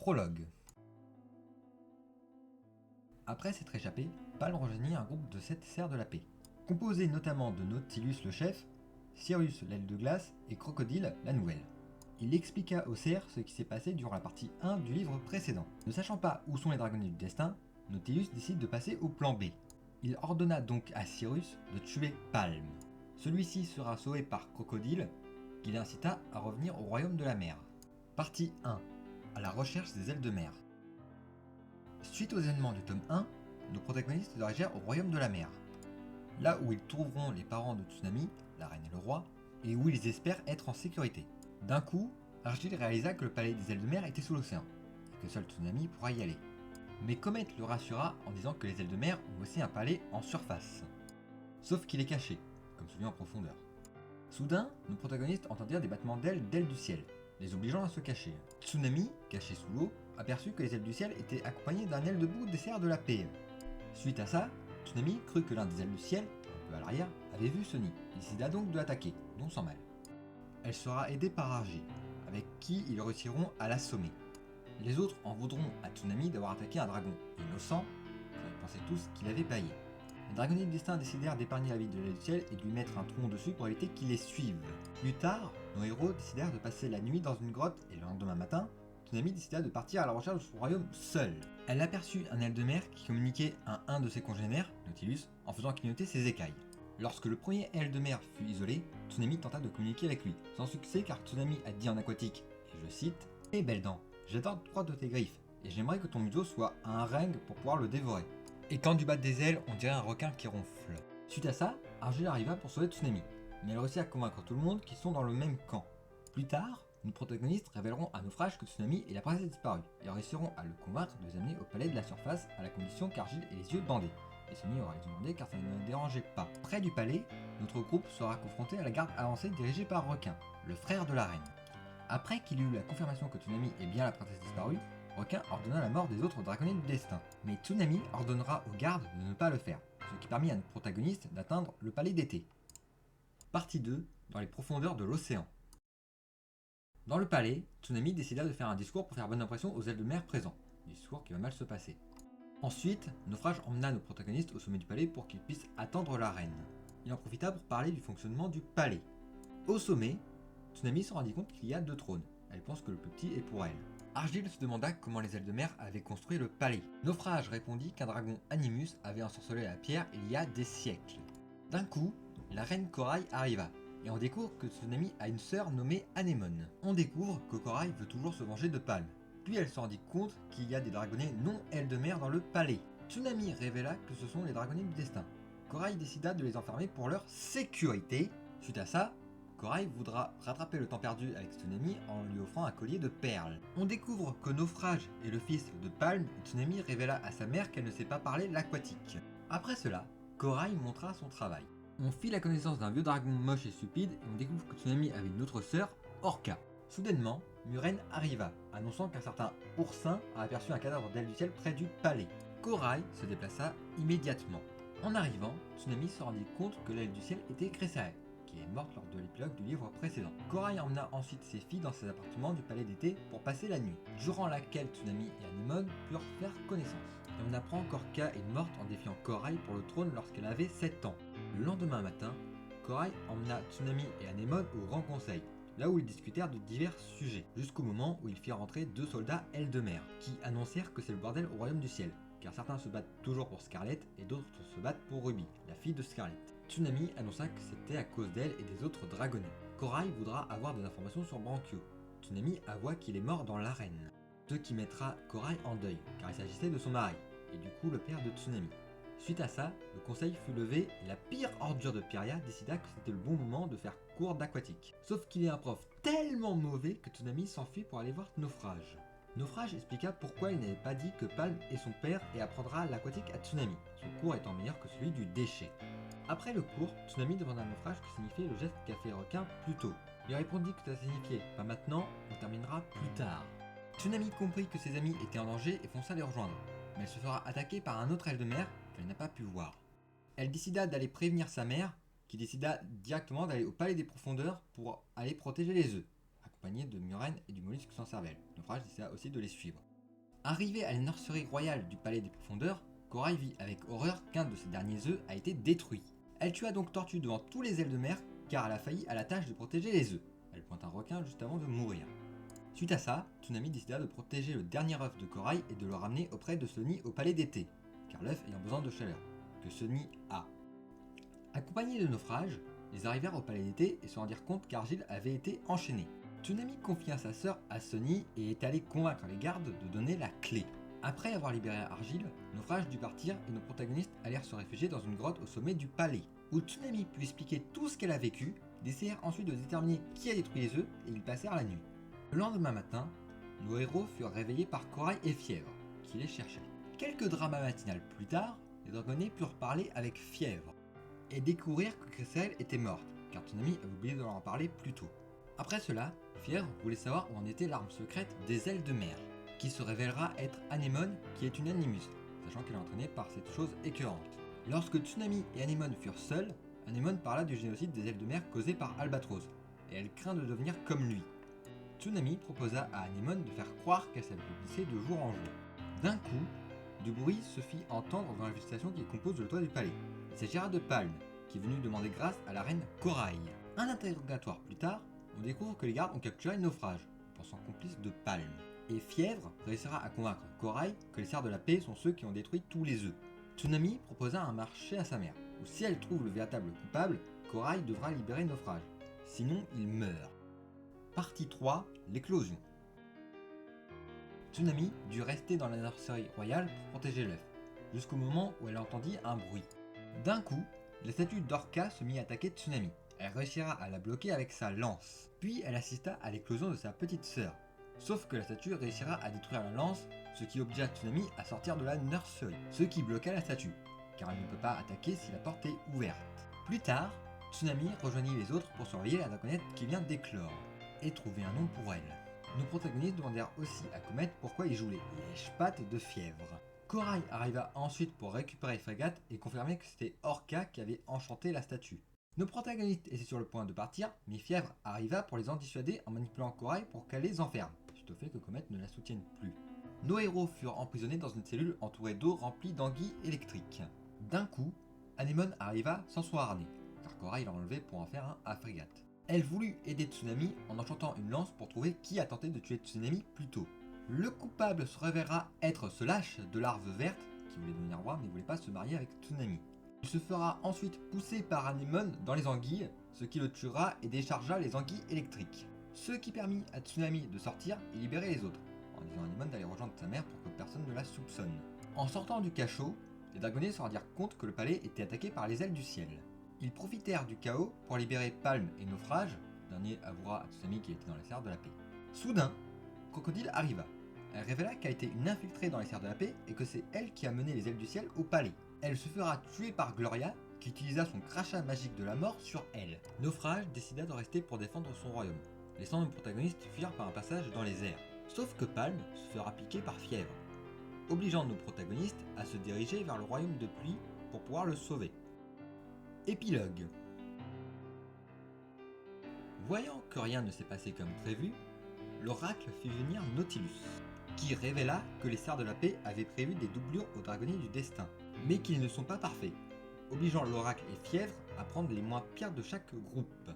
Prologue. Après s'être échappé, Palm rejoignit un groupe de 7 cerfs de la paix, composé notamment de Nautilus le chef, Cyrus l'aile de glace et Crocodile la nouvelle. Il expliqua aux cerfs ce qui s'est passé durant la partie 1 du livre précédent. Ne sachant pas où sont les dragonnets du destin, Nautilus décide de passer au plan B. Il ordonna donc à Cyrus de tuer Palm. Celui-ci sera sauvé par Crocodile, qui l'incita à revenir au royaume de la mer. Partie 1. À la recherche des ailes de mer. Suite aux événements du tome 1, nos protagonistes se dirigèrent au royaume de la mer, là où ils trouveront les parents de Tsunami, la reine et le roi, et où ils espèrent être en sécurité. D'un coup, Argyle réalisa que le palais des ailes de mer était sous l'océan, et que seul Tsunami pourra y aller. Mais Comet le rassura en disant que les ailes de mer ont aussi un palais en surface, sauf qu'il est caché, comme celui en profondeur. Soudain, nos protagonistes entendirent des battements d'ailes du ciel, les obligeant à se cacher. Tsunami, caché sous l'eau, aperçut que les ailes du ciel étaient accompagnées d'un aile debout des cerfs de la paix. Suite à ça, Tsunami crut que l'un des ailes du ciel, un peu à l'arrière, avait vu Sony. Il décida donc de l'attaquer, non sans mal. Elle sera aidée par Argyle, avec qui ils réussiront à l'assommer. Les autres en voudront à Tsunami d'avoir attaqué un dragon innocent, car ils pensaient tous qu'il avait paillé. Les dragonnets du destin décidèrent d'épargner la vie de l'aile du ciel et de lui mettre un tronc dessus pour éviter qu'il les suive. Plus tard, nos héros décidèrent de passer la nuit dans une grotte et le lendemain matin, Tsunami décida de partir à la recherche de son royaume seul. Elle aperçut un aile de mer qui communiquait à un de ses congénères, Nautilus, en faisant clignoter ses écailles. Lorsque le premier aile de mer fut isolé, Tsunami tenta de communiquer avec lui, sans succès car Tsunami a dit en aquatique, et je cite, « Hé belle dent, j'adore 3 de tes griffes, et j'aimerais que ton museau soit un ring pour pouvoir le dévorer. » Et quand du bas des ailes, on dirait un requin qui ronfle. Suite à ça, Argyle arriva pour sauver Tsunami, mais elle réussit à convaincre tout le monde qu'ils sont dans le même camp. Plus tard, nos protagonistes révéleront à Naufrage que Tsunami et la princesse disparue, et réussiront à le convaincre de les amener au palais de la surface à la condition qu'Argyle ait les yeux bandés. Et Sony aura demandé car ça ne le dérangeait pas. Près du palais, notre groupe sera confronté à la garde avancée dirigée par Requin, le frère de la reine. Après qu'il eut la confirmation que Tsunami est bien la princesse disparue, Requin ordonna la mort des autres dragonnets du destin. Mais Tsunami ordonnera aux gardes de ne pas le faire, ce qui permit à notre protagoniste d'atteindre le palais d'été. Partie 2, dans les profondeurs de l'océan. Dans le palais, Tsunami décida de faire un discours pour faire bonne impression aux ailes de mer présents, discours qui va mal se passer. Ensuite, Naufrage emmena nos protagonistes au sommet du palais pour qu'ils puissent attendre la reine. Il en profita pour parler du fonctionnement du palais. Au sommet, Tsunami se rendit compte qu'il y a 2 trônes. Elle pense que le plus petit est pour elle. Argyle se demanda comment les ailes de mer avaient construit le palais. Naufrage répondit qu'un dragon Animus avait ensorcelé la pierre il y a des siècles. D'un coup, la reine Corail arriva, et on découvre que Tsunami a une sœur nommée Anémone. On découvre que Corail veut toujours se venger de Palm. Puis elle se rendit compte qu'il y a des dragonnets non ailes de mer dans le palais. Tsunami révéla que ce sont les dragonnets du destin. Corail décida de les enfermer pour leur sécurité. Suite à ça, Corail voudra rattraper le temps perdu avec Tsunami en lui offrant un collier de perles. On découvre que Naufrage est le fils de Palm et Tsunami révéla à sa mère qu'elle ne sait pas parler l'aquatique. Après cela, Corail montra son travail. On fit la connaissance d'un vieux dragon moche et stupide et on découvre que Tsunami avait une autre sœur, Orca. Soudainement, Muren arriva, annonçant qu'un certain oursin a aperçu un cadavre d'aile du ciel près du palais. Corail se déplaça immédiatement. En arrivant, Tsunami se rendit compte que l'aile du ciel était Cressae, qui est morte lors de l'épilogue du livre précédent. Corail emmena ensuite ses filles dans ses appartements du palais d'été pour passer la nuit, durant laquelle Tsunami et Anémone purent faire connaissance. Et on apprend qu'Orca est morte en défiant Corail pour le trône lorsqu'elle avait 7 ans. Le lendemain matin, Corail emmena Tsunami et Anémone au Grand Conseil, là où ils discutèrent de divers sujets, jusqu'au moment où ils firent rentrer 2 soldats ailes de mer, qui annoncèrent que c'est le bordel au royaume du ciel, car certains se battent toujours pour Scarlet et d'autres se battent pour Ruby, la fille de Scarlet. Tsunami annonça que c'était à cause d'elle et des autres dragonnets. Corail voudra avoir des informations sur Branchio. Tsunami avoua qu'il est mort dans l'arène, ce qui mettra Corail en deuil, car il s'agissait de son mari, et du coup le père de Tsunami. Suite à ça, le conseil fut levé et la pire ordure de Pyria décida que c'était le bon moment de faire cours d'aquatique. Sauf qu'il est un prof tellement mauvais que Tsunami s'enfuit pour aller voir Naufrage. Naufrage expliqua pourquoi il n'avait pas dit que Palm est son père et apprendra l'aquatique à Tsunami, son cours étant meilleur que celui du déchet. Après le cours, Tsunami demanda à Naufrage que signifiait le geste qu'a fait Requin plus tôt. Il répondit que ça signifiait « pas maintenant, on terminera plus tard ». Tsunami comprit que ses amis étaient en danger et fonça les rejoindre, mais elle se fera attaquer par un autre aile de mer qu'elle n'a pas pu voir. Elle décida d'aller prévenir sa mère, qui décida directement d'aller au palais des profondeurs pour aller protéger les œufs, accompagnée de Muren et du mollusque sans cervelle. Naufrage décida aussi de les suivre. Arrivée à la nurserie royale du palais des profondeurs, Corail vit avec horreur qu'un de ses derniers œufs a été détruit. Elle tua donc Tortue devant tous les ailes de mer car elle a failli à la tâche de protéger les œufs. Elle pointe un requin juste avant de mourir. Suite à ça, Tsunami décida de protéger le dernier œuf de Corail et de le ramener auprès de Sunny au palais d'été, car l'œuf ayant besoin de chaleur, que Sunny a. Accompagnés de naufrage, ils arrivèrent au palais d'été et se rendirent compte qu'Argile avait été enchaîné. Tsunami confia sa sœur à Sunny et est allé convaincre les gardes de donner la clé. Après avoir libéré Argile, Naufrage dut partir et nos protagonistes allèrent se réfugier dans une grotte au sommet du palais, où Tsunami put expliquer tout ce qu'elle a vécu, essayèrent ensuite de déterminer qui a détruit les œufs et ils passèrent la nuit. Le lendemain matin, nos héros furent réveillés par Corail et Fièvre, qui les cherchaient. Quelques dramas matinales plus tard, les dragonnets purent parler avec Fièvre et découvrir que Cressel était morte, car Tsunami avait oublié de leur en parler plus tôt. Après cela, Fièvre voulait savoir où en était l'arme secrète des ailes de mer, qui se révélera être Anémone, qui est une Animus, sachant qu'elle est entraînée par cette chose écœurante. Lorsque Tsunami et Anémone furent seuls, Anémone parla du génocide des ailes de mer causé par Albatros, et elle craint de devenir comme lui. Tsunami proposa à Anémone de faire croire qu'elle s'accomplissait de jour en jour. D'un coup, du bruit se fit entendre dans la végétation qui compose le toit du palais. Il s'agira de Palme, qui est venu demander grâce à la reine Corail. Un interrogatoire plus tard, on découvre que les gardes ont capturé Naufrage, pensant complice de Palme. Et Fièvre réussira à convaincre Corail que les cerfs de la paix sont ceux qui ont détruit tous les œufs. Tsunami proposa un marché à sa mère, où si elle trouve le véritable coupable, Corail devra libérer Naufrage. Sinon, il meurt. Partie 3, l'éclosion. Tsunami dut rester dans la nurserie royale pour protéger l'œuf, jusqu'au moment où elle entendit un bruit. D'un coup, la statue d'Orca se mit à attaquer Tsunami. Elle réussira à la bloquer avec sa lance. Puis elle assista à l'éclosion de sa petite sœur. Sauf que la statue réussira à détruire la lance, ce qui obligea Tsunami à sortir de la nurserie, ce qui bloqua la statue, car elle ne peut pas attaquer si la porte est ouverte. Plus tard, Tsunami rejoignit les autres pour surveiller la dragonnette qui vient d'éclore, et trouver un nom pour elle. Nos protagonistes demandèrent aussi à Comet pourquoi il jouait les Shpates de Fièvre. Corail arriva ensuite pour récupérer Frégate et confirmer que c'était Orca qui avait enchanté la statue. Nos protagonistes étaient sur le point de partir, mais Fièvre arriva pour les en dissuader en manipulant Corail pour qu'elle les enferme, suite au fait que Comet ne la soutienne plus. Nos héros furent emprisonnés dans une cellule entourée d'eau remplie d'anguilles électriques. D'un coup, Anémone arriva sans son harnais, car Corail l'a enlevé pour en faire un à Frégate. Elle voulut aider Tsunami en enchantant une lance pour trouver qui a tenté de tuer Tsunami plus tôt. Le coupable se révélera être ce lâche de larve verte qui voulait devenir roi mais ne voulait pas se marier avec Tsunami. Il se fera ensuite pousser par Anémone dans les anguilles, ce qui le tuera et déchargea les anguilles électriques. Ce qui permit à Tsunami de sortir et libérer les autres, en disant à Anémone d'aller rejoindre sa mère pour que personne ne la soupçonne. En sortant du cachot, les dragonnets se rendirent compte que le palais était attaqué par les ailes du ciel. Ils profitèrent du chaos pour libérer Palme et Naufrage, le dernier avouera à Tsunami qu'il était dans les serres de la paix. Soudain, Crocodile arriva. Elle révéla qu'elle était une infiltrée dans les serres de la paix et que c'est elle qui a mené les ailes du ciel au palais. Elle se fera tuer par Gloria, qui utilisa son crachat magique de la mort sur elle. Naufrage décida de rester pour défendre son royaume, laissant nos protagonistes fuir par un passage dans les airs. Sauf que Palme se fera piquer par Fièvre, obligeant nos protagonistes à se diriger vers le royaume de pluie pour pouvoir le sauver. Épilogue. Voyant que rien ne s'est passé comme prévu, l'oracle fit venir Nautilus, qui révéla que les Serres de la Paix avaient prévu des doublures aux dragonniers du destin, mais qu'ils ne sont pas parfaits, obligeant l'oracle et Fièvre à prendre les moins pires de chaque groupe.